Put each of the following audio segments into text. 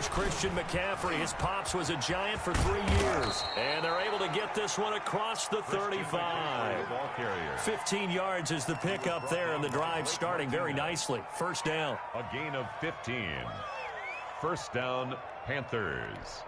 Here's Christian McCaffrey. His pops was a Giant for 3 years. And they're able to get this one across the 35. 15 yards is the pickup there, and the drive starting very nicely. First down. A gain of 15. First down, Panthers.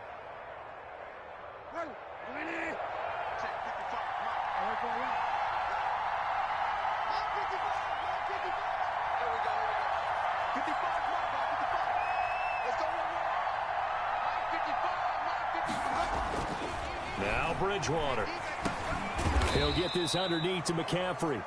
Now Bridgewater. He'll get this underneath to McCaffrey.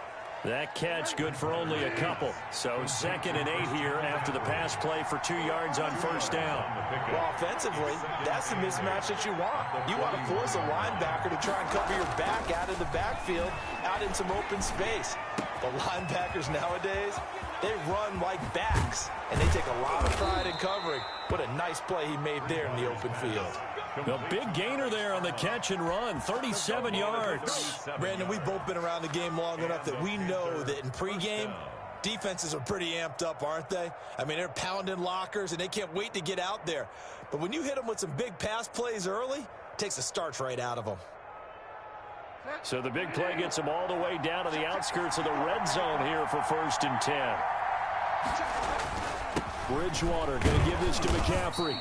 That catch good for only a couple. So 2nd and 8 here after the pass play for 2 yards on first down. Well, offensively, that's the mismatch that you want. You want to force a linebacker to try and cover your back out of the backfield, out in some open space. The linebackers nowadays, they run like backs, and they take a lot of pride in covering. What a nice play he made there in the open field. A big gainer there on the catch and run, 37 yards. Brandon, we've both been around the game long enough that we know that in pregame, defenses are pretty amped up, aren't they? I mean, they're pounding lockers, and they can't wait to get out there. But when you hit them with some big pass plays early, it takes the starch right out of them. So the big play gets them all the way down to the outskirts of the red zone here for 1st and 10. Bridgewater going to give this to McCaffrey.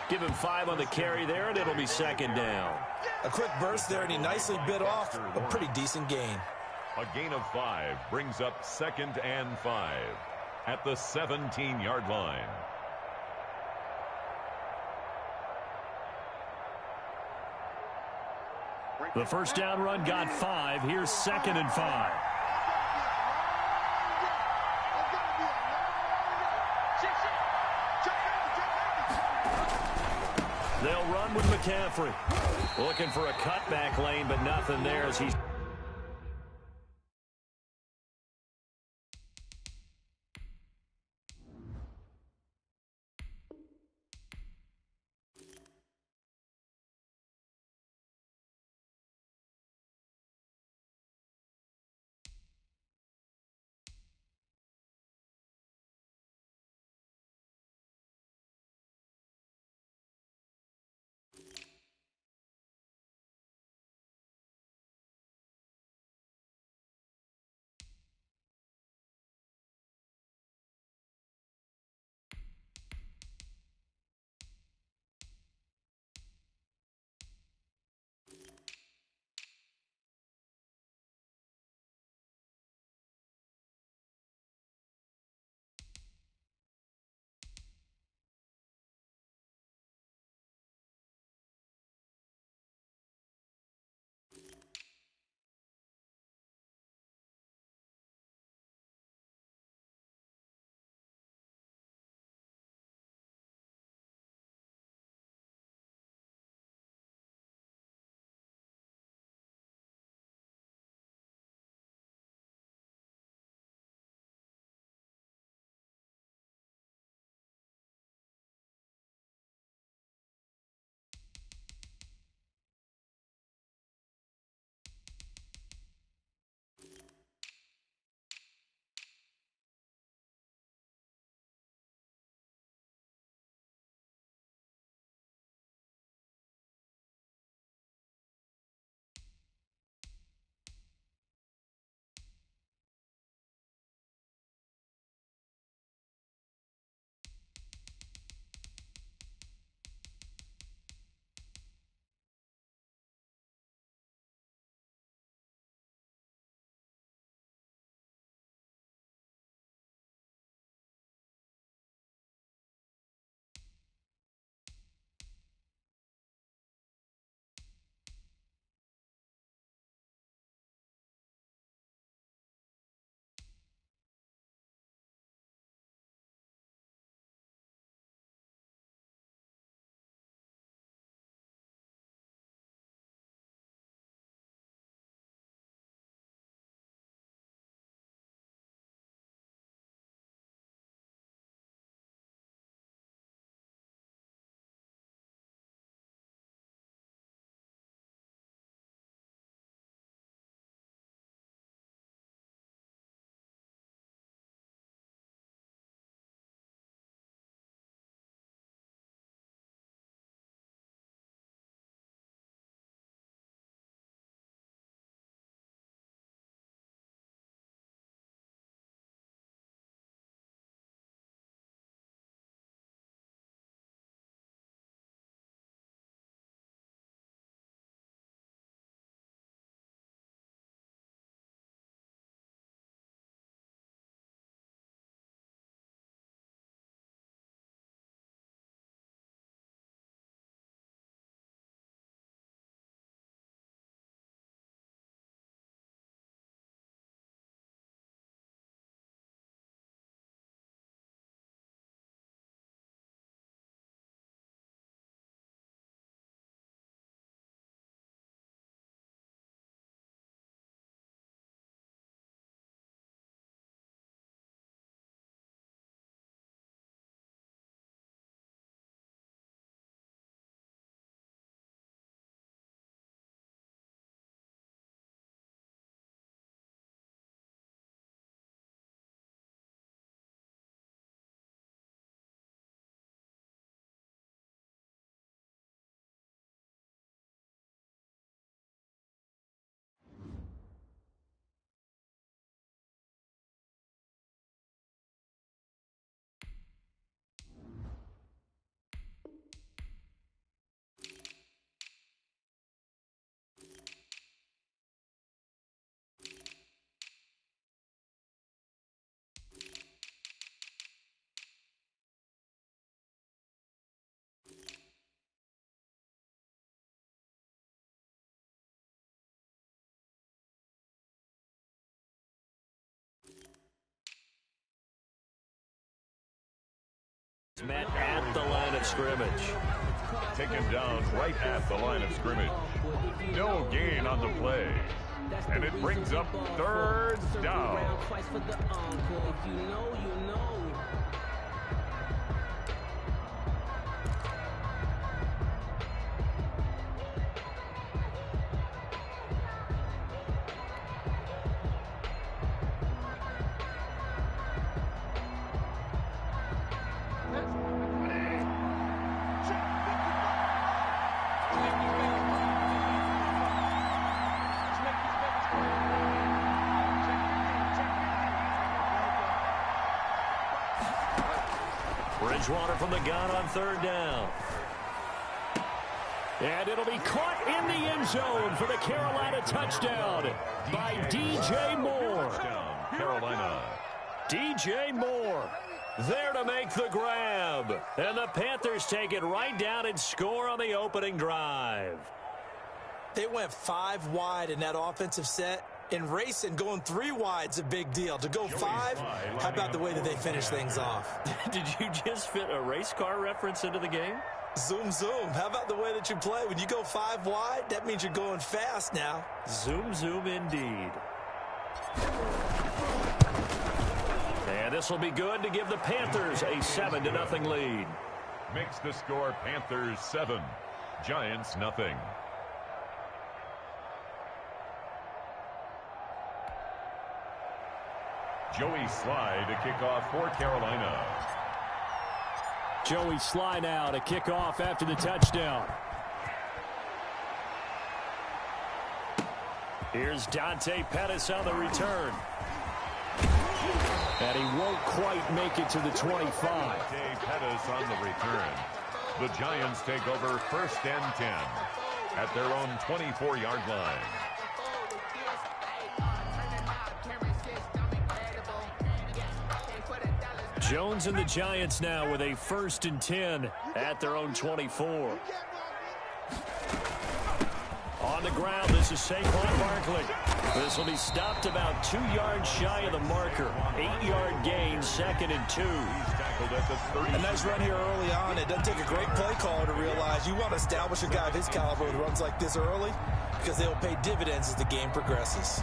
Give him 5 on the carry there, and it'll be 2nd down. A quick burst there, and he nicely bit off a pretty decent gain. A gain of 5 brings up 2nd and 5 at the 17-yard line. The first down run got 5. Here's 2nd and 5. They'll run with McCaffrey. Looking for a cutback lane, but nothing there as he's met at the line of scrimmage. Take him down right at the line of scrimmage. No gain on the play. And it brings up third down. Bridgewater from the gun on third down. And it'll be caught in the end zone for the Carolina touchdown by DJ Moore. Carolina. DJ Moore there to make the grab. And the Panthers take it right down and score on the opening drive. They went 5 wide in that offensive set. In racing, going 3 wide's a big deal. To go 5, how about the way that they finish things off? Did you just fit a race car reference into the game? Zoom, zoom. How about the way that you play? When you go 5 wide, that means you're going fast now. Zoom, zoom indeed. And this will be good to give the Panthers a 7-0 lead. Makes the score Panthers 7, Giants nothing. Joey Sly to kick off for Carolina. Joey Sly now to kick off after the touchdown. Here's Dante Pettis on the return. And he won't quite make it to the 25. Dante Pettis on the return. The Giants take over 1st and 10 at their own 24-yard line. Jones and the Giants now with a 1st and 10 at their own 24. On the ground, this is Saquon Barkley. This will be stopped about 2 yards shy of the marker. 8-yard gain, 2nd and 2. A nice run here early on. It doesn't take a great play caller to realize you want to establish a guy of his caliber with runs like this early because they'll pay dividends as the game progresses.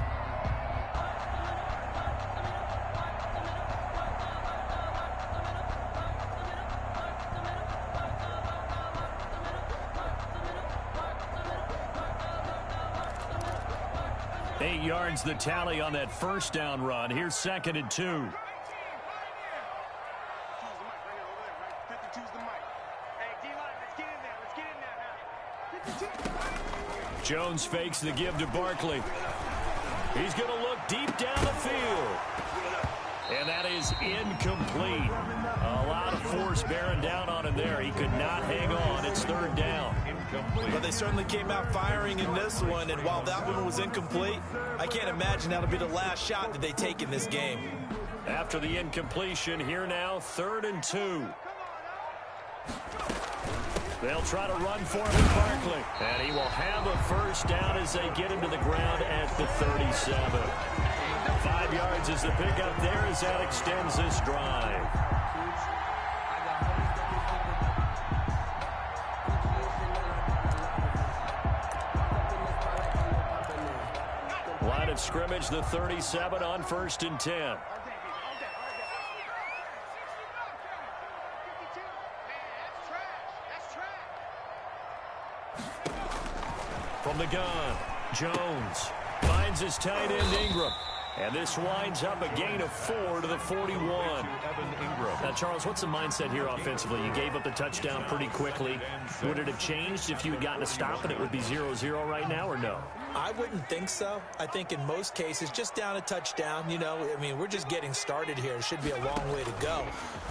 Yards the tally on that 1st down run. Here's 2nd and 2. Jones fakes the give to Barkley. He's going to look deep down the field. And that is incomplete. A lot of force bearing down on him there. He could not hang on. It's 3rd down. But they certainly came out firing in this one, and while that one was incomplete, I can't imagine that'll be the last shot that they take in this game. After the incompletion, here now, 3rd and 2. They'll try to run for him with Barkley. And he will have a 1st down as they get him to the ground at the 37. 5 yards is the pickup there as that extends this drive. Line of scrimmage, the 37 on 1st and 10. From the gun, Jones finds his tight end Ingram. And this winds up a gain of 4 to the 41. Now, Charles, what's the mindset here offensively? You gave up the touchdown pretty quickly. Would it have changed if you had gotten a stop and it would be 0-0 right now, or no? I wouldn't think so. I think in most cases, just down a touchdown, you know, I mean, we're just getting started here. It should be a long way to go.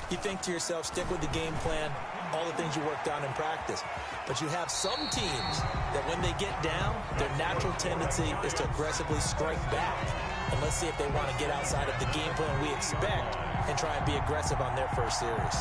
You think to yourself, stick with the game plan, all the things you worked on in practice. But you have some teams that when they get down, their natural tendency is to aggressively strike back. And let's see if they want to get outside of the game plan we expect and try and be aggressive on their first series.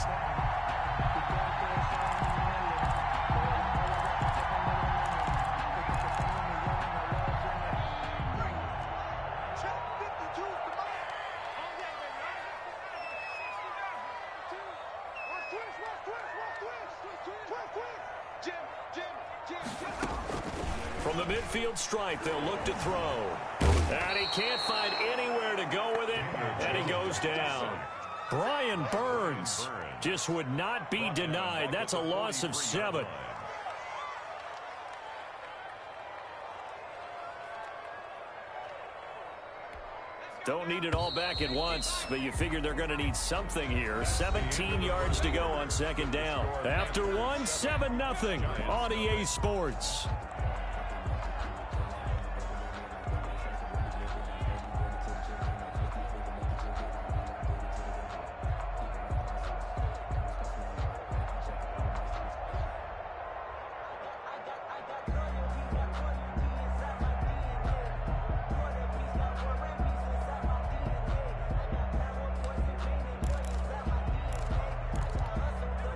From the midfield stripe, they'll look to throw. And he can't find anywhere to go with it, and he goes down. Brian Burns just would not be denied. That's a loss of 7. Don't need it all back at once, but you figure they're going to need something here. 17 yards to go on second down. After one, 7-0 on EA Sports.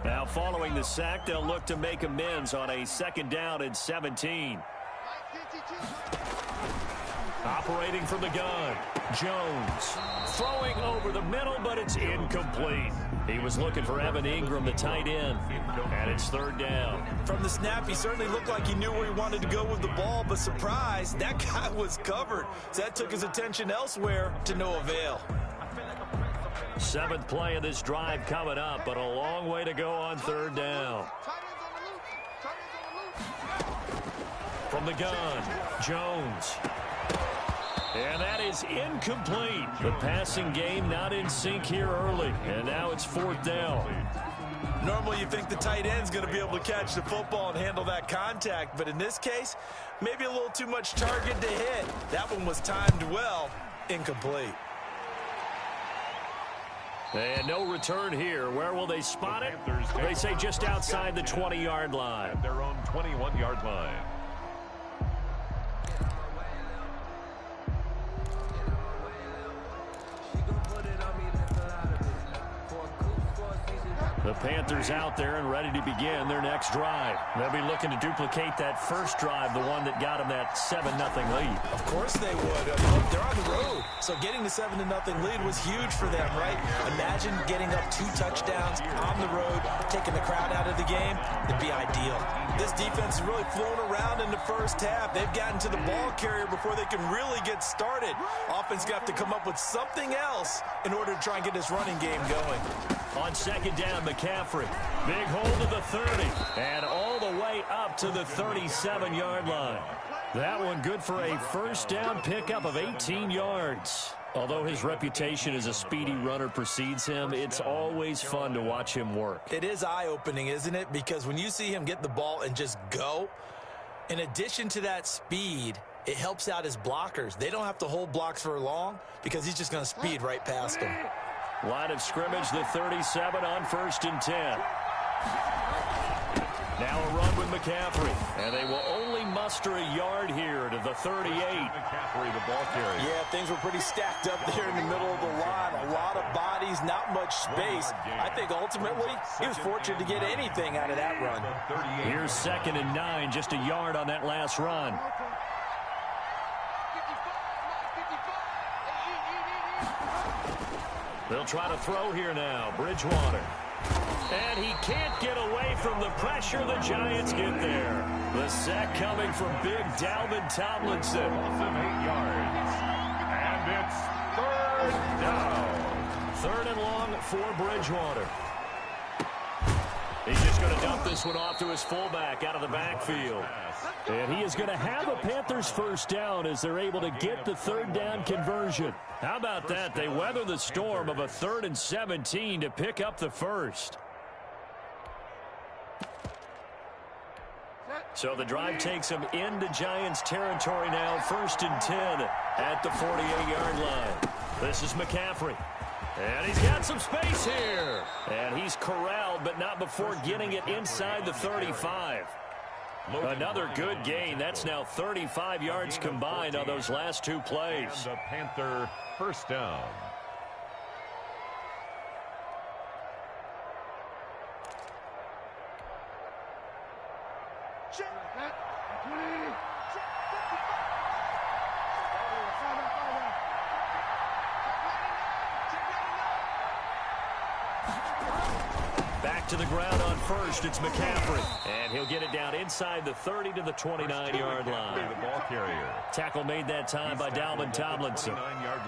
Now following the sack, they'll look to make amends on a second down and 17. Operating from the gun, Jones. Throwing over the middle, but it's incomplete. He was looking for Evan Ingram, the tight end, and it's third down. From the snap, he certainly looked like he knew where he wanted to go with the ball, but surprise, that guy was covered. So that took his attention elsewhere to no avail. 7th play of this drive coming up, but a long way to go on third down. From the gun, Jones. And that is incomplete. The passing game not in sync here early, and now it's fourth down. Normally you think the tight end's going to be able to catch the football and handle that contact, but in this case, maybe a little too much target to hit. That one was timed well, incomplete. And no return here. Where will they spot it? They say just outside the 20-yard line. At their own 21-yard line. The Panthers out there and ready to begin their next drive. They'll be looking to duplicate that first drive, the one that got them that 7-0 lead. Of course they would. Look, they're on the road, so getting the 7-0 lead was huge for them, right? Imagine getting up 2 touchdowns on the road, taking the crowd out of the game. It'd be ideal. This defense is really flown around in the first half. They've gotten to the ball carrier before they can really get started. Offense got to come up with something else in order to try and get this running game going. On second down, McCaffrey. Big hold to the 30. And all the way up to the 37-yard line. That one good for a first down pickup of 18 yards. Although his reputation as a speedy runner precedes him, it's always fun to watch him work. It is eye-opening, isn't it? Because when you see him get the ball and just go, in addition to that speed, it helps out his blockers. They don't have to hold blocks for long because he's just going to speed right past them. Line of scrimmage, the 37 on 1st and 10. Now a run with McCaffrey. And they will only muster a yard here to the 38. McCaffrey, the ball carrier. Yeah, things were pretty stacked up there in the middle of the line. A lot of bodies, not much space. I think ultimately he was fortunate to get anything out of that run. Here's 2nd and 9, just a yard on that last run. They'll try to throw here now. Bridgewater. And he can't get away from the pressure. The Giants get there. The sack coming from big Dalvin Tomlinson. Awesome 8 yards. And it's third down. 3rd and long for Bridgewater. He's just going to dump this one off to his fullback out of the backfield. And he is going to have a Panthers first down as they're able to get the 3rd down conversion. How about that? They weather the storm of a 3rd and 17 to pick up the first. So the drive takes them into Giants territory now. 1st and 10 at the 48-yard line. This is McCaffrey. And he's got some space here. And he's corralled, but not before getting it inside the 35. Another good gain. That's now 35 yards combined on those last 2 plays. And the Panther first down. to the ground on first. It's McCaffrey. And he'll get it down inside the 30 to the 29-yard line. The ball carrier. Tackle made that time by Dalvin Tomlinson.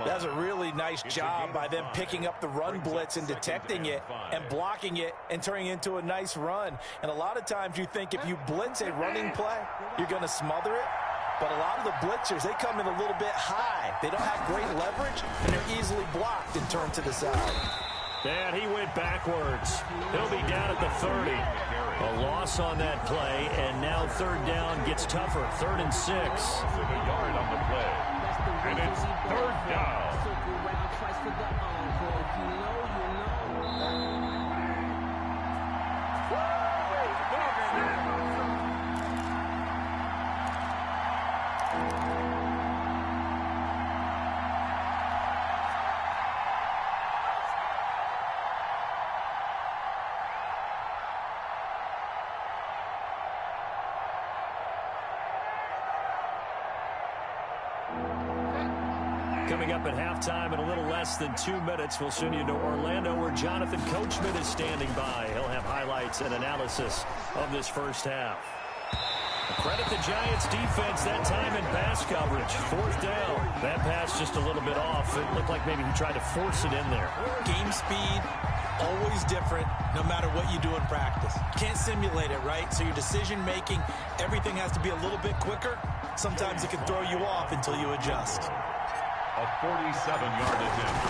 That's a really nice job by them picking up the run blitz and detecting it and blocking it and turning it into a nice run. And a lot of times you think if you blitz a running play, you're going to smother it. But a lot of the blitzers, they come in a little bit high. They don't have great leverage, and they're easily blocked and turned to the side. And he went backwards. He'll be down at the 30. A loss on that play, and now third down gets tougher. 3rd and 6. A yard on the play. And it's third down. Coming up at halftime in a little less than 2 minutes, we'll send you to Orlando where Jonathan Coachman is standing by. He'll have highlights and analysis of this first half. Credit the Giants defense that time in pass coverage. 4th down. That pass just a little bit off. It looked like maybe he tried to force it in there. Game speed, always different no matter what you do in practice. Can't simulate it, right? So your decision making, everything has to be a little bit quicker. Sometimes it can throw you off until you adjust. A 47-yard attempt.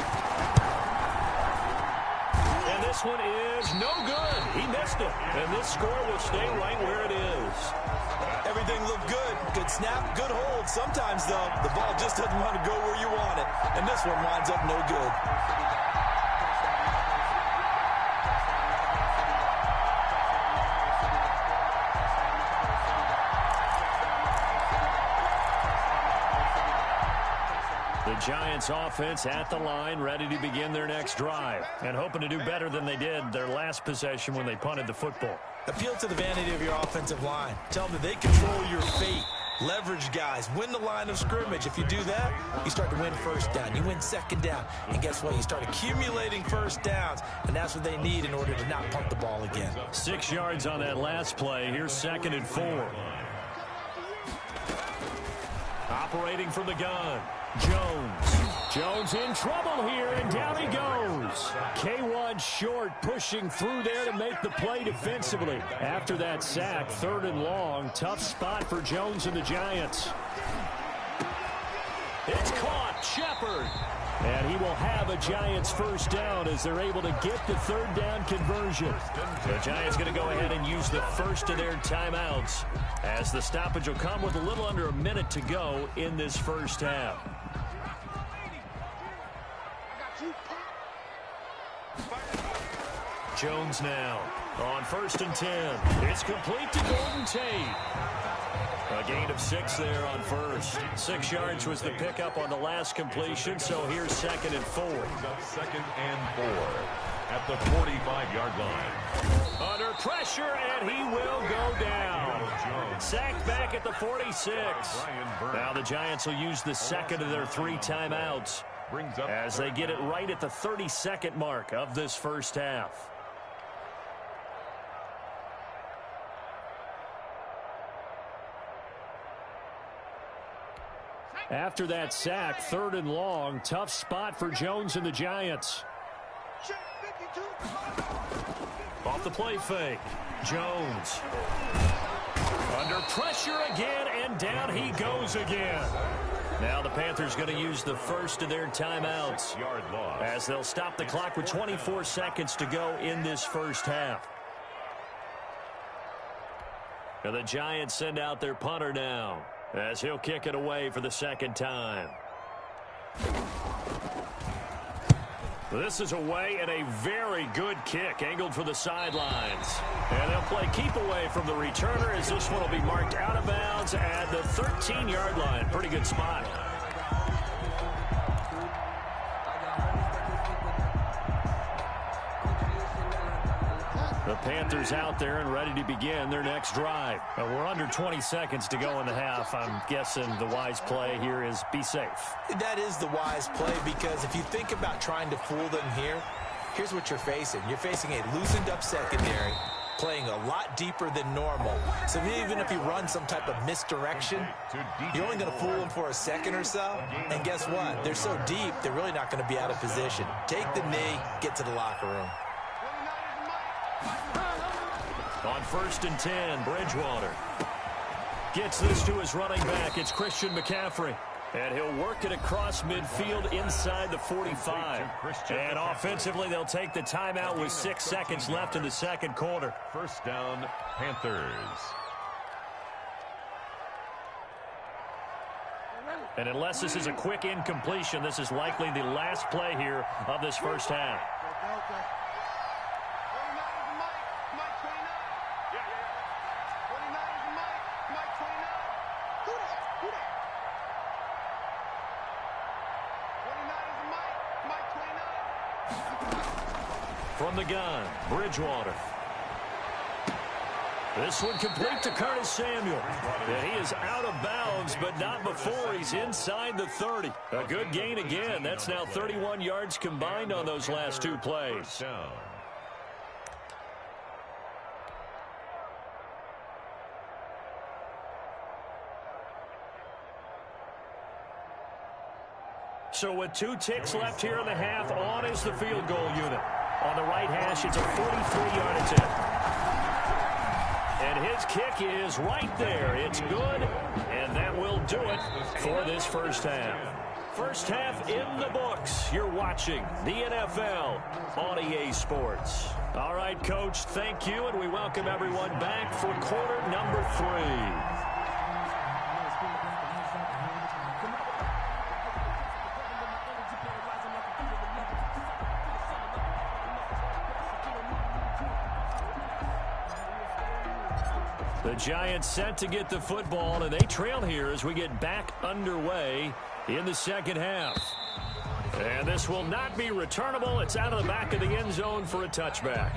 And this one is no good. He missed it. And this score will stay right where it is. Everything looked good. Good snap, good hold. Sometimes, though, the ball just doesn't want to go where you want it. And this one winds up no good. The Giants offense at the line, ready to begin their next drive, and hoping to do better than they did their last possession when they punted the football. Appeal to the vanity of your offensive line. Tell them that they control your fate. Leverage guys. Win the line of scrimmage. If you do that, you start to win first down. You win second down. And guess what? You start accumulating first downs, and that's what they need in order to not punt the ball again. 6 yards on that last play. Here's 2nd and 4. Operating from the gun. Jones in trouble here, and down he goes. K1 short, pushing through there to make the play defensively. After that sack, 3rd and long, tough spot for Jones and the Giants. It's caught, Shepard. And he will have a Giants first down as they're able to get the 3rd down conversion. The Giants going to go ahead and use the first of their timeouts as the stoppage will come with a little under a minute to go in this first half. Jones now on 1st and 10. It's complete to Golden Tate. A gain of 6 there on first. 6 yards was the pickup on the last completion, so here's 2nd and 4. 2nd and 4 at the 45-yard line. Under pressure, and he will go down. Sacked back at the 46. Now the Giants will use the 2nd of their 3 timeouts as they get it right at the 32nd mark of this first half. After that sack, 3rd and long, tough spot for Jones and the Giants. Off the play fake, Jones. Under pressure again, and down he goes again. Now the Panthers going to use the first of their timeouts as they'll stop the clock with 24 seconds to go in this first half. And the Giants send out their punter now as he'll kick it away for the 2nd time. This is away and a very good kick angled for the sidelines. And they'll play keep away from the returner as this one will be marked out of bounds at the 13-yard line. Pretty good spot. The Panthers out there and ready to begin their next drive. We're under 20 seconds to go in the half. I'm guessing the wise play here is be safe. That is the wise play, because if you think about trying to fool them here, Here's what you're facing. You're facing a loosened-up secondary, playing a lot deeper than normal. So even if you run some type of misdirection, you're only going to fool them for a second or so. And guess what? They're so deep, they're really not going to be out of position. Take the knee, get to the locker room. On 1st and 10, Bridgewater gets this to his running back. It's Christian McCaffrey. And he'll work it across midfield inside the 45. And offensively, they'll take the timeout with 6 seconds left in the second quarter. First down, Panthers. And unless this is a quick incompletion, this is likely the last play here of this first half. From the gun, Bridgewater. This one complete to Curtis Samuel. And he is out of bounds, but not before he's inside the 30. A good gain again. That's now 31 yards combined on those last 2 plays. So with 2 ticks left here in the half, on is the field goal unit. On the right hash, it's a 43-yard attempt. And his kick is right there. It's good, and that will do it for this first half. First half in the books. You're watching the NFL on EA Sports. All right, Coach, thank you, and we welcome everyone back for quarter number 3. The Giants set to get the football, and they trail here as we get back underway in the second half. And this will not be returnable. It's out of the back of the end zone for a touchback.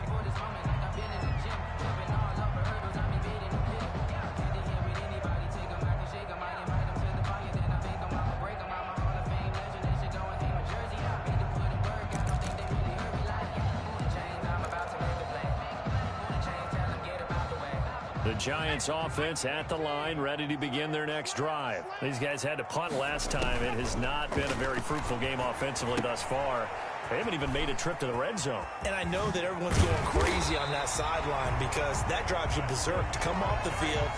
The Giants offense at the line, ready to begin their next drive. These guys had to punt last time. It has not been a very fruitful game offensively thus far. They haven't even made a trip to the red zone. And I know that everyone's going crazy on that sideline because that drives you berserk to come off the field,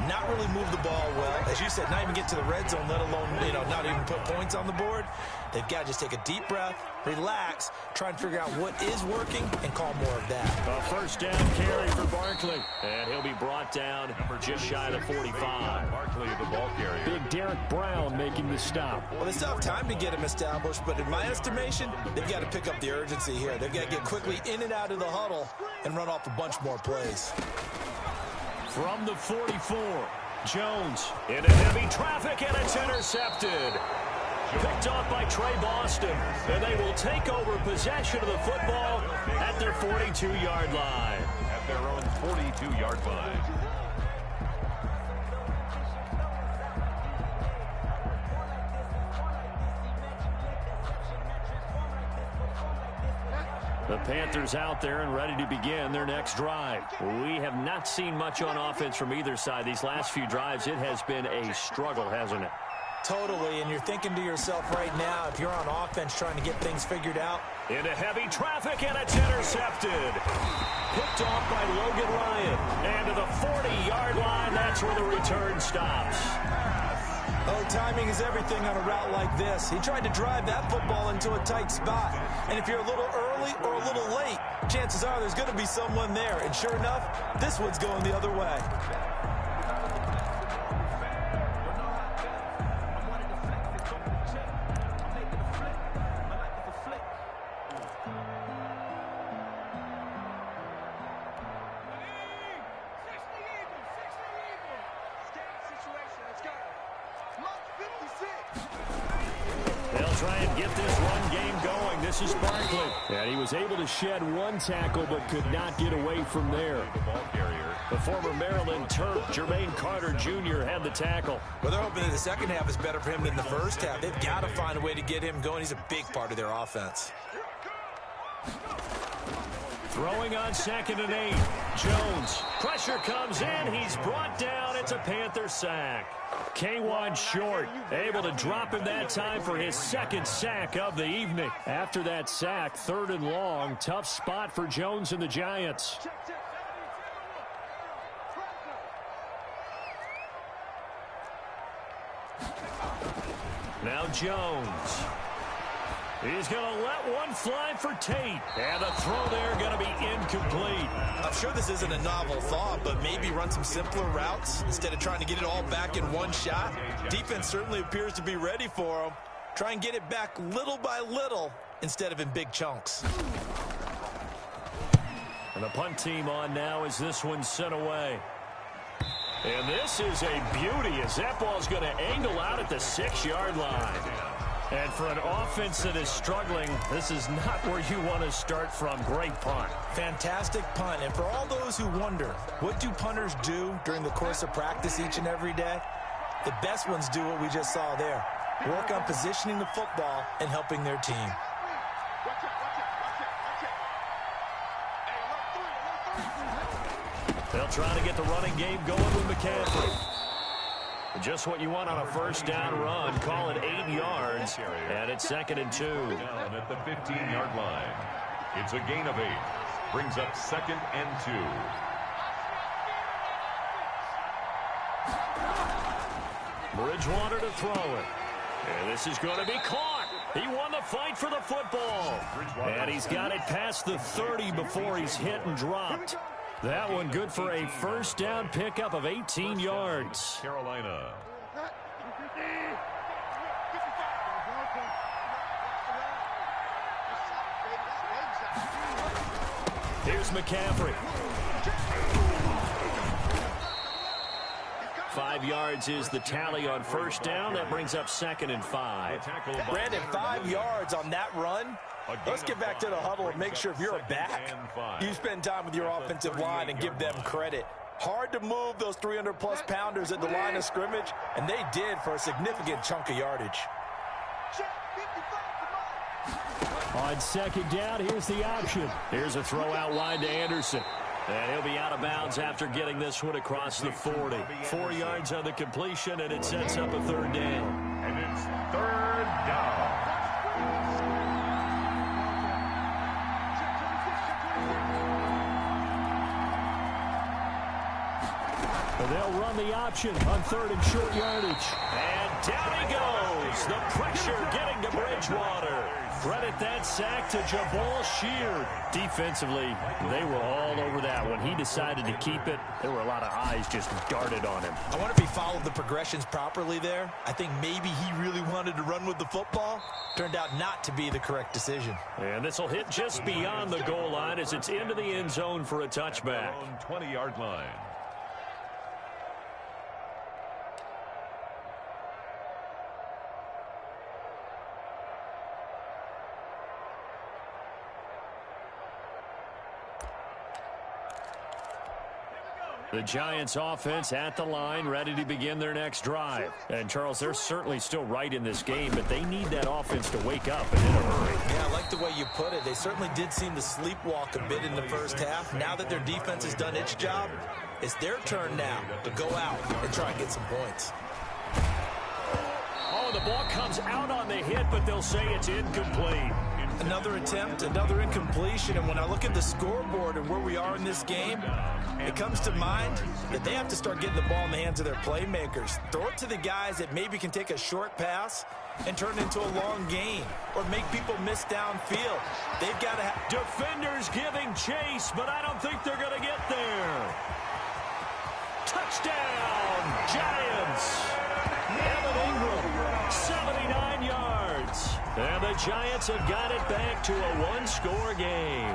not really move the ball well. As you said, not even get to the red zone, let alone, not even put points on the board. They've got to just take a deep breath, relax, try and figure out what is working, and call more of that. A first down carry for Barkley. And he'll be brought down just shy of the 45. Barkley, the ball carrier. Big Derek Brown making the stop. Well, they still have time to get him established, but in my estimation, they've got to pick up the urgency here. They've got to get quickly in and out of the huddle and run off a bunch more plays. From the 44, Jones into heavy traffic, and it's intercepted. Picked off by Trey Boston, and they will take over possession of the football at their 42-yard line. At their own 42-yard line. The Panthers out there and ready to begin their next drive. We have not seen much on offense from either side. These last few drives, it has been a struggle, hasn't it? Totally, and you're thinking to yourself right now, if you're on offense trying to get things figured out. Into heavy traffic, and it's intercepted. Picked off by Logan Ryan. And to the 40-yard line, that's where the return stops. Oh, timing is everything on a route like this. He tried to drive that football into a tight spot. And if you're a little early or a little late, chances are there's going to be someone there. And sure enough, this one's going the other way. Try and get this run game going. This is Barkley. And he was able to shed one tackle but could not get away from there. The ball carrier. The former Maryland Terp, Jermaine Carter Jr. had the tackle. Well, they're hoping that the second half is better for him than the first half. They've got to find a way to get him going. He's a big part of their offense. Throwing on 2nd and 8. Jones. Pressure comes in. He's brought down. It's a Panther sack. K1 short. Able to drop him that time for his 2nd sack of the evening. After that sack, 3rd and long. Tough spot for Jones and the Giants. Now Jones. He's going to let one fly for Tate. And the throw there going to be incomplete. I'm sure this isn't a novel thought, but maybe run some simpler routes instead of trying to get it all back in one shot. Defense certainly appears to be ready for him. Try and get it back little by little instead of in big chunks. And the punt team on now as this one's sent away. And this is a beauty as that ball's going to angle out at the 6-yard line. And for an offense that is struggling, this is not where you want to start from. Great punt. Fantastic punt. And for all those who wonder, what do punters do during the course of practice each and every day? The best ones do what we just saw there. Work on positioning the football and helping their team. They'll try to get the running game going with McCaffrey. Just what you want on a 1st down run. Call it 8 yards. And it's 2nd and 2. Down at the 15-yard line. It's a gain of 8. Brings up 2nd and 2. Bridgewater to throw it. And this is going to be caught. He won the fight for the football. And he's got it past the 30 before he's hit and dropped. That one good for a 1st down pickup of 18 yards. Carolina. Here's McCaffrey. 5 yards is the tally on 1st down. That brings up 2nd and 5. Brandon, 5 yards on that run. Let's get back to the huddle and make sure if you're a back, you spend time with your offensive line and give them credit. Hard to move those 300-plus pounders at the line of scrimmage, and they did for a significant chunk of yardage. On 2nd down, here's the option. Here's a throw out wide to Anderson. And he'll be out of bounds after getting this one across the 40. 4 yards on the completion, and it sets up a 3rd down. And it's 3rd down. They'll run the option on 3rd and short yardage. And down he goes. The pressure getting to Bridgewater. Credit that sack to Jabal Sheard. Defensively, they were all over that. When he decided to keep it, there were a lot of eyes just darted on him. I wonder if he followed the progressions properly there. I think maybe he really wanted to run with the football. Turned out not to be the correct decision. And this will hit just beyond the goal line as it's into the end zone for a touchback. 20-yard line. The Giants offense at the line, ready to begin their next drive. And, Charles, they're certainly still right in this game, but they need that offense to wake up and in a hurry. Yeah, I like the way you put it. They certainly did seem to sleepwalk a bit in the 1st half. Now that their defense has done its job, it's their turn now to go out and try and get some points. Oh, the ball comes out on the hit, but they'll say it's incomplete. Another attempt, another incompletion, and when I look at the scoreboard and where we are in this game, it comes to mind that they have to start getting the ball in the hands of their playmakers. Throw it to the guys that maybe can take a short pass and turn it into a long gain or make people miss downfield. They've got to have defenders giving chase, but I don't think they're going to get there. Touchdown, Giants. Evan Ingram, 79 yards. And the Giants have got it back to a one-score game.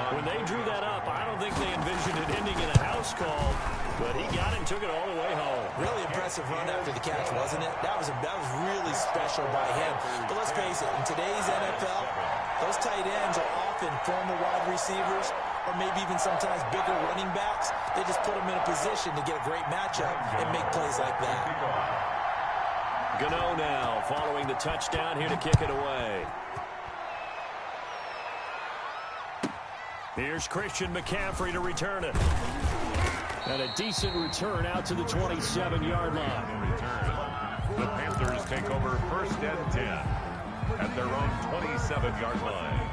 When they drew that up, I don't think they envisioned it ending in a house call, but he got it and took it all the way home. Really impressive run after the catch, wasn't it? That was really special by him. But let's face it, in today's NFL, those tight ends are often former wide receivers or maybe even sometimes bigger running backs. They just put them in a position to get a great matchup and make plays like that. Gano now following the touchdown here to kick it away. Here's Christian McCaffrey to return it. And a decent return out to the 27-yard line. The Panthers take over 1st and 10 at their own 27-yard line.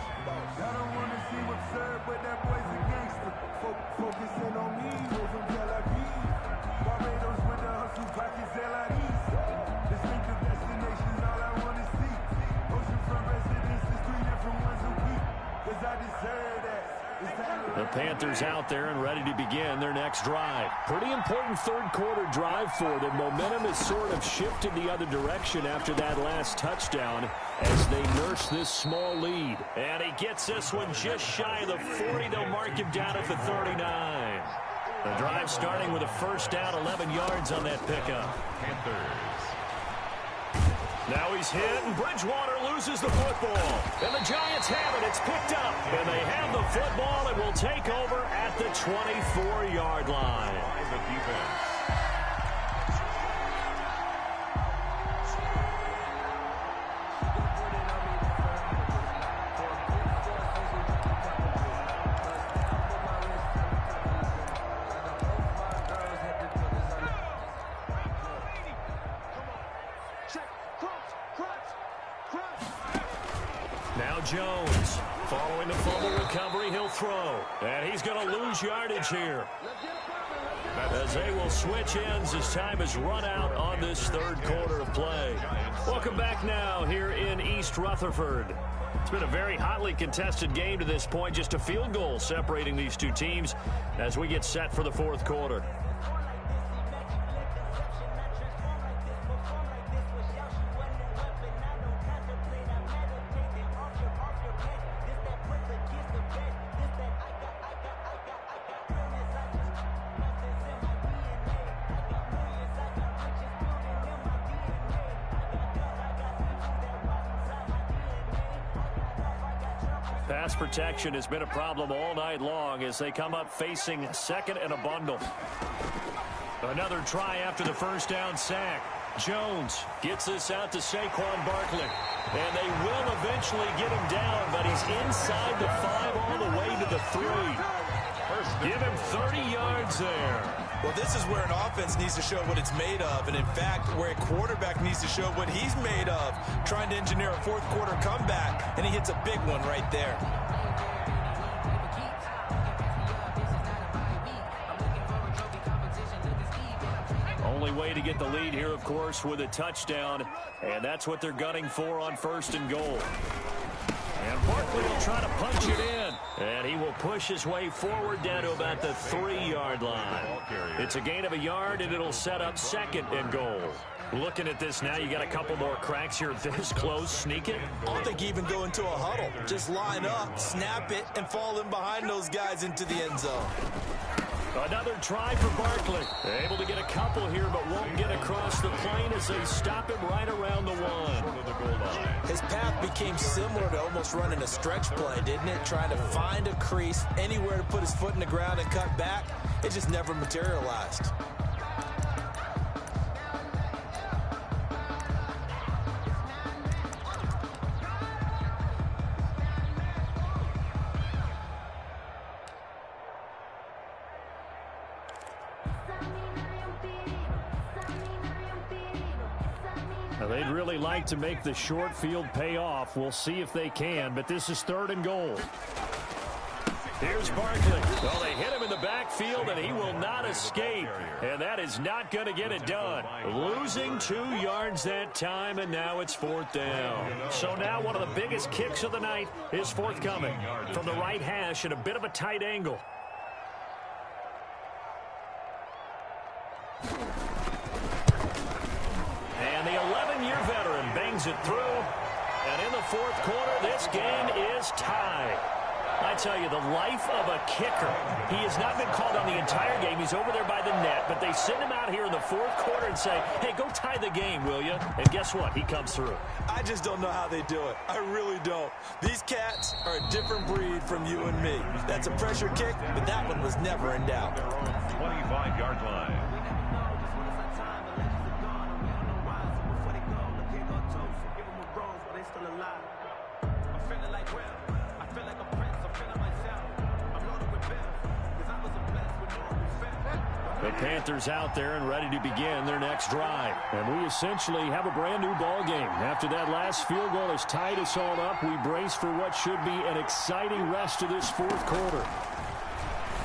The Panthers out there and ready to begin their next drive. Pretty important third-quarter drive for them. Momentum has sort of shifted the other direction after that last touchdown as they nurse this small lead. And he gets this one just shy of the 40. They'll mark him down at the 39. The drive starting with a first down, 11 yards on that pickup. Panthers. Now he's hit, and Bridgewater loses the football. And the Giants have it. It's picked up. And they have the football and will take over at the 24-yard line. The defense. Now Jones, following the fumble recovery, he'll throw. And he's going to lose yardage here. As they will switch ends as time has run out on this third quarter of play. Welcome back now here in East Rutherford. It's been a very hotly contested game to this point. Just a field goal separating these two teams as we get set for the fourth quarter. Pass protection has been a problem all night long as they come up facing second and a bundle. Another try after the first down sack. Jones gets this out to Saquon Barkley. And they will eventually get him down, but he's inside the 5 all the way to the 3. Give him 30 yards there. Well, this is where an offense needs to show what it's made of, and in fact, where a quarterback needs to show what he's made of, trying to engineer a fourth quarter comeback, and he hits a big one right there. Only way to get the lead here, of course, with a touchdown, and that's what they're gunning for on 1st and goal. And Barkley will try to punch it in. And he will push his way forward down to about the 3-yard line. It's a gain of a yard, and it'll set up 2nd and goal. Looking at this now, you got a couple more cracks here this close. Sneak it. I don't think even go into a huddle. Just line up, snap it, and fall in behind those guys into the end zone. Another try for Barkley. Able to get a couple here, but won't get across the plane as they stop him right around the 1. His path became similar to almost running a stretch play, didn't it? Trying to find a crease, anywhere to put his foot in the ground and cut back. It just never materialized. They'd really like to make the short field pay off. We'll see if they can, but this is 3rd and goal. Here's Barkley. Well, they hit him in the backfield, and he will not escape. And that is not going to get it done. Losing 2 yards that time, and now it's 4th down. So now one of the biggest kicks of the night is forthcoming from the right hash at a bit of a tight angle. And the 11-year veteran bangs it through. And in the fourth quarter, this game is tied. I tell you, the life of a kicker. He has not been called on the entire game. He's over there by the net, but they send him out here in the fourth quarter and say, hey, go tie the game, will you? And guess what? He comes through. I just don't know how they do it. I really don't. These cats are a different breed from you and me. That's a pressure kick, but that one was never in doubt. 25-yard line. The Panthers out there and ready to begin their next drive. And we essentially have a brand new ball game. After that last field goal has tied us all up, we brace for what should be an exciting rest of this fourth quarter.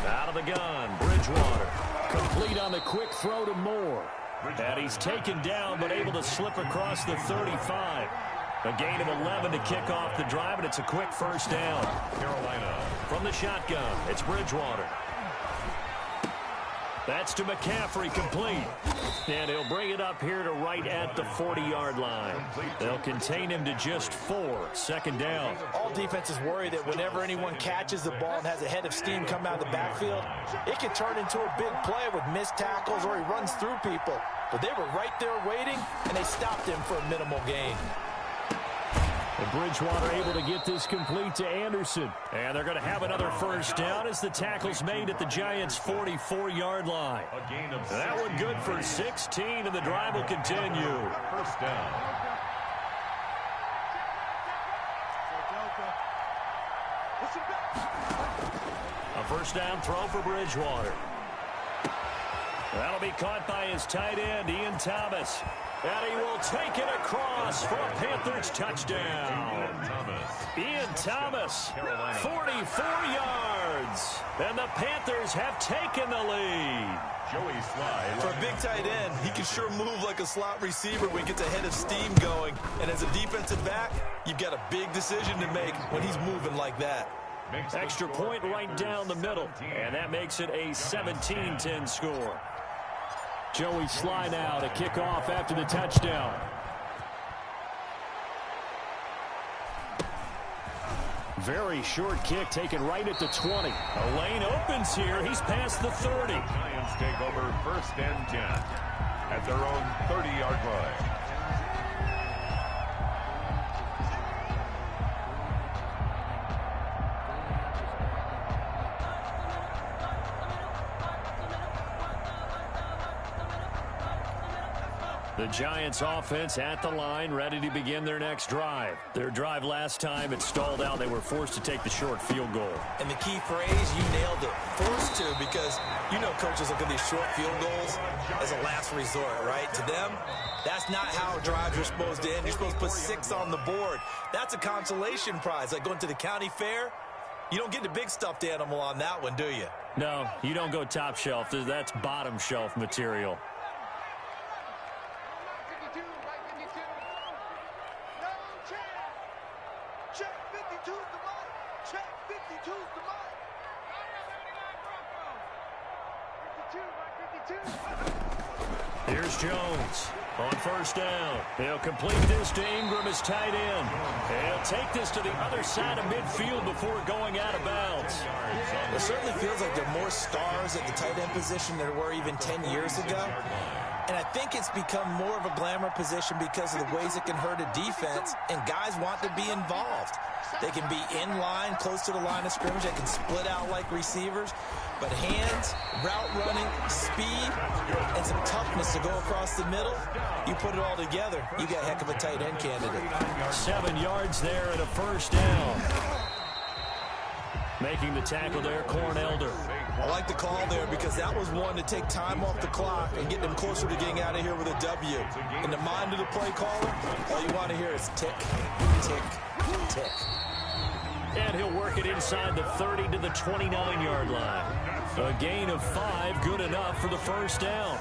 Out of the gun, Bridgewater. Complete on the quick throw to Moore. And he's taken down but able to slip across the 35. A gain of 11 to kick off the drive, and it's a quick first down. Carolina. From the shotgun, it's Bridgewater. That's to McCaffrey, complete. And he'll bring it up here to right at the 40-yard line. They'll contain him to just 4. Second down. All defenses worry that whenever anyone catches the ball and has a head of steam come out of the backfield, it can turn into a big play with missed tackles or he runs through people. But they were right there waiting, and they stopped him for a minimal gain. And Bridgewater able to get this complete to Anderson. And they're going to have another first down as the tackle's made at the Giants' 44-yard line. That one good for 16, and the drive will continue. First down. A first down throw for Bridgewater. That'll be caught by his tight end, Ian Thomas. And he will take it across for a Panthers touchdown. Ian Thomas, 44 yards. And the Panthers have taken the lead. Joey Sly. For a big tight end, he can sure move like a slot receiver when he gets a head of steam going. And as a defensive back, you've got a big decision to make when he's moving like that. Extra point right down the middle. And that makes it a 17-10 score. Joey Sly now to kick off after the touchdown. Very short kick taken right at the 20. A lane opens here. He's past the 30. Giants take over first and 10 at their own 30-yard line. The Giants offense at the line, ready to begin their next drive. Their drive last time, it stalled out. They were forced to take the short field goal. And the key phrase, you nailed it. Forced to, because you know coaches look at these short field goals as a last resort, right? To them, that's not how drives are supposed to end. You're supposed to put 6 on the board. That's a consolation prize. Like going to the county fair, you don't get the big stuffed animal on that one, do you? No, you don't go top shelf. That's bottom shelf material. Here's Jones on first down. He'll complete this to Ingram as tight end. He'll take this to the other side of midfield before going out of bounds. It certainly feels like there are more stars at the tight end position than there were even 10 years ago. And I think it's become more of a glamour position because of the ways it can hurt a defense, and guys want to be involved. They can be in line, close to the line of scrimmage. They can split out like receivers. But hands, route running, speed, and some toughness to go across the middle, you put it all together, you got a heck of a tight end candidate. 7 yards there and a first down. Making the tackle there, Corn Elder. I like the call there because that was one to take time off the clock and get them closer to getting out of here with a W. In the mind of the play caller, all you want to hear is tick, tick, tick. And he'll work it inside the 30 to the 29-yard line. A gain of 5, good enough for the first down.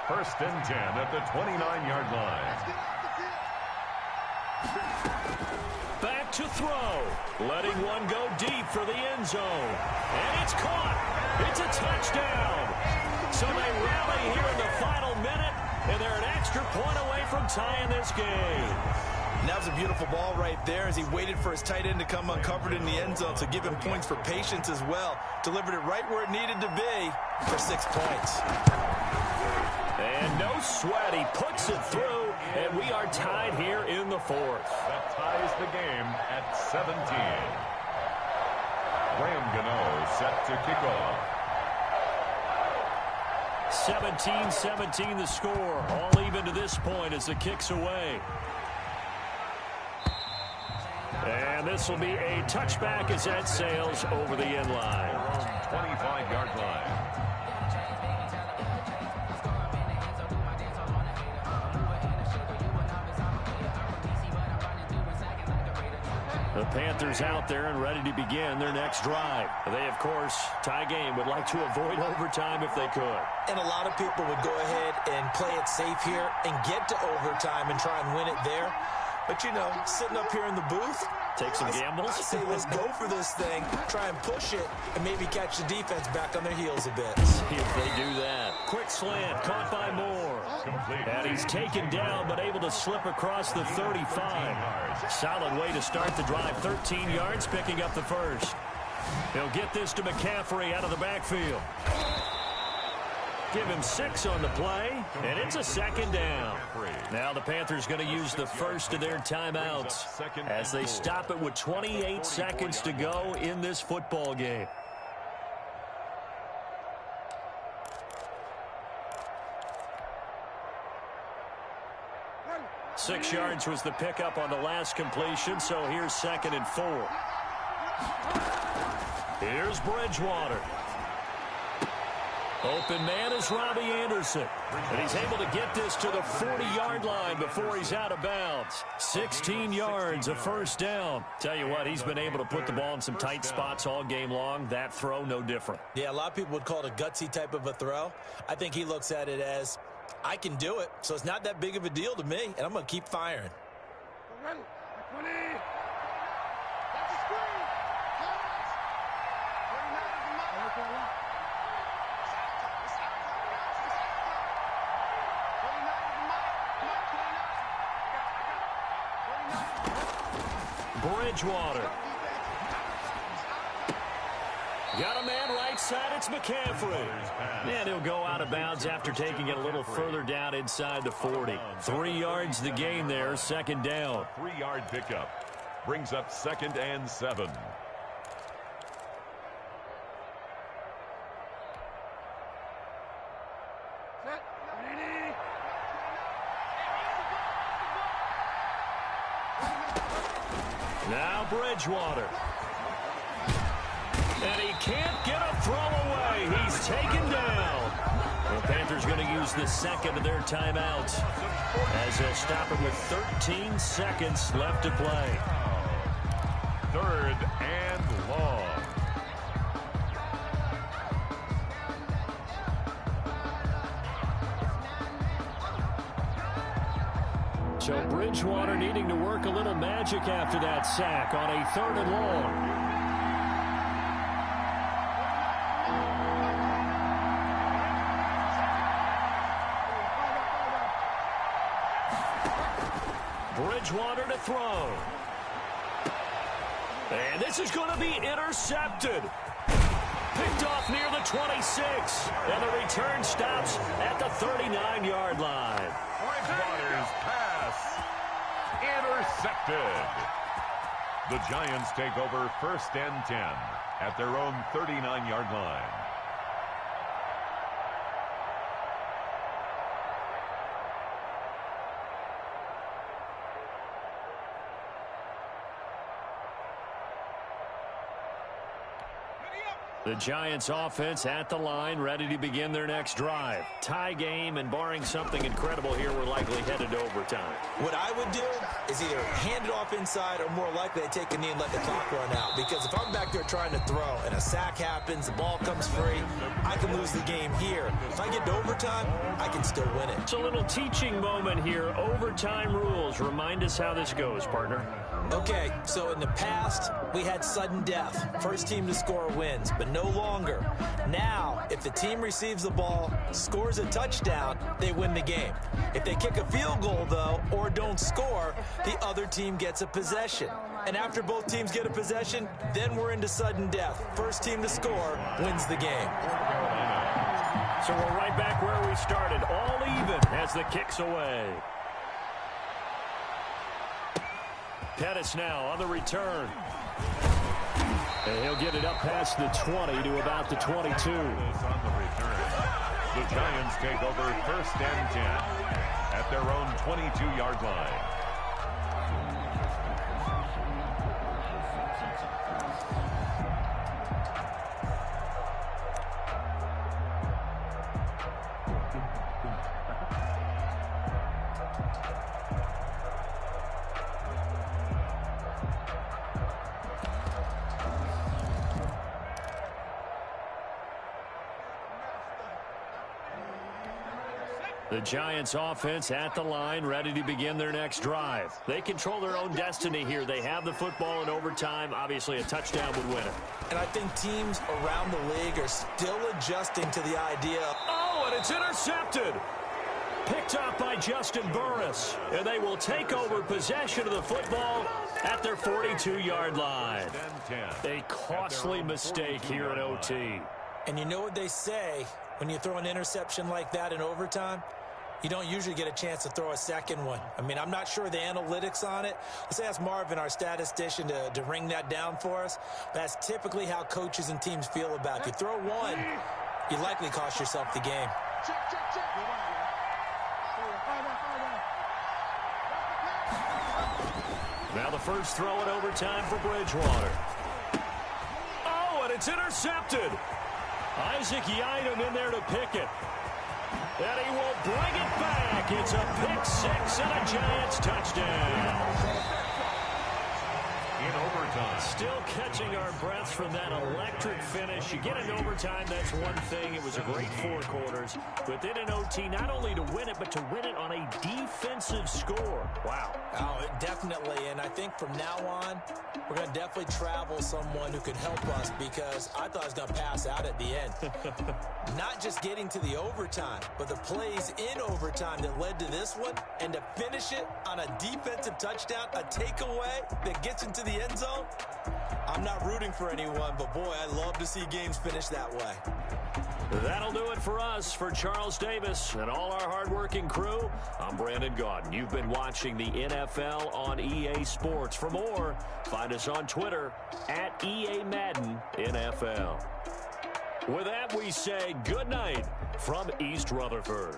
First and 10 at the 29-yard line. Back to throw. Letting one go deep for the end zone. And it's caught. It's a touchdown. So they rally here in the final minute, and they're an extra point away from tying this game. And that was a beautiful ball right there as he waited for his tight end to come uncovered in the end zone, so give him points for patience as well. Delivered it right where it needed to be for 6 points. And no sweat. He puts it through, and we are tied here in the fourth. That ties the game at 17. Graham Gano set to kick off. 17-17 the score. All even to this point as the kick's away. And this will be a touchback as that sails over the end line. 25-yard line. The Panthers out there and ready to begin their next drive. They, of course, tie game, would like to avoid overtime if they could. And a lot of people would go ahead and play it safe here and get to overtime and try and win it there. But, you know, sitting up here in the booth, take some gambles. I say let's go for this thing, try and push it, and maybe catch the defense back on their heels a bit. See if they do that. Quick slant, caught by Moore. And he's taken down, but able to slip across the 35. Solid way to start the drive. 13 yards, picking up the first. He'll get this to McCaffrey out of the backfield. Give him 6 on the play, and it's a second down. Now the Panthers going to use the first of their timeouts as they stop it with 28 seconds to go in this football game. Six yards was the pickup on the last completion, so here's 2nd and 4. Here's Bridgewater. Open man is Robbie Anderson. And he's able to get this to the 40-yard line before he's out of bounds. 16 yards, a first down. Tell you what, he's been able to put the ball in some tight spots all game long. That throw, no different. Yeah, a lot of people would call it a gutsy type of a throw. I think he looks at it as, I can do it, so it's not that big of a deal to me, and I'm going to keep firing. Bridgewater. Got a man right side, it's McCaffrey. And he'll go out of bounds after taking it a little further down inside the 40. 3 yards the gain there, second down. 3-yard pickup. Brings up 2nd and 7. Now Bridgewater. And he can't get a throw away. He's taken down. The Panthers going to use the second of their timeouts as they'll stop it with 13 seconds left to play. 3rd and long. So Bridgewater needing to work a little magic after that sack on a 3rd and long. Bridgewater to throw. And this is going to be intercepted. Picked off near the 26. And the return stops at the 39-yard line. Bridgewater's pass intercepted. The Giants take over 1st and 10 at their own 39-yard line. The Giants offense at the line, ready to begin their next drive. Tie game, and barring something incredible here, we're likely headed to overtime. What I would do is either hand it off inside or more likely to take a knee and let the clock run out. Because if I'm back there trying to throw and a sack happens, the ball comes free, I can lose the game here. If I get to overtime, I can still win it. It's a little teaching moment here. Overtime rules. Remind us how this goes, partner. Okay, so in the past, we had sudden death. First team to score wins, but no longer. Now, if the team receives the ball, scores a touchdown, they win the game. If they kick a field goal, though, or don't score, the other team gets a possession. And after both teams get a possession, then we're into sudden death. First team to score wins the game. So we're right back where we started, all even as the kick's away. Pettis now on the return. And he'll get it up past the 20 to about the 22. The Giants take over 1st and 10 at their own 22-yard line. The Giants offense at the line, ready to begin their next drive. They control their own destiny here. They have the football in overtime. Obviously, a touchdown would win it. And I think teams around the league are still adjusting to the idea. Oh, and it's intercepted. Picked up by Justin Burris. And they will take over possession of the football at their 42-yard line. A costly mistake here in OT. And you know what they say when you throw an interception like that in overtime? You don't usually get a chance to throw a second one. I mean, I'm not sure the analytics on it. Let's ask Marvin, our statistician, to ring that down for us. That's typically how coaches and teams feel about it. If you throw one, you likely cost yourself the game. Now the first throw in overtime for Bridgewater. Oh, and it's intercepted. Isaac Yiadom in there to pick it. And he will bring it back. It's a pick six and a Giants touchdown. In overtime. Still catching our breaths from that electric finish. You get in overtime, that's one thing. It was a great 4 quarters. But then in OT, not only to win it, but to win it on a defensive score. Wow. Oh, definitely. And I think from now on, we're going to definitely travel someone who can help us, because I thought I was going to pass out at the end. Not just getting to the overtime, but the plays in overtime that led to this one, and to finish it on a defensive touchdown, a takeaway that gets into the end zone. I'm not rooting for anyone, but boy, I love to see games finish that way. That'll do it for us. For Charles Davis and all our hardworking crew, I'm Brandon Gaudin. You've been watching the NFL on EA Sports. For more, find us on Twitter at EA Madden NFL. With that, we say good night from East Rutherford.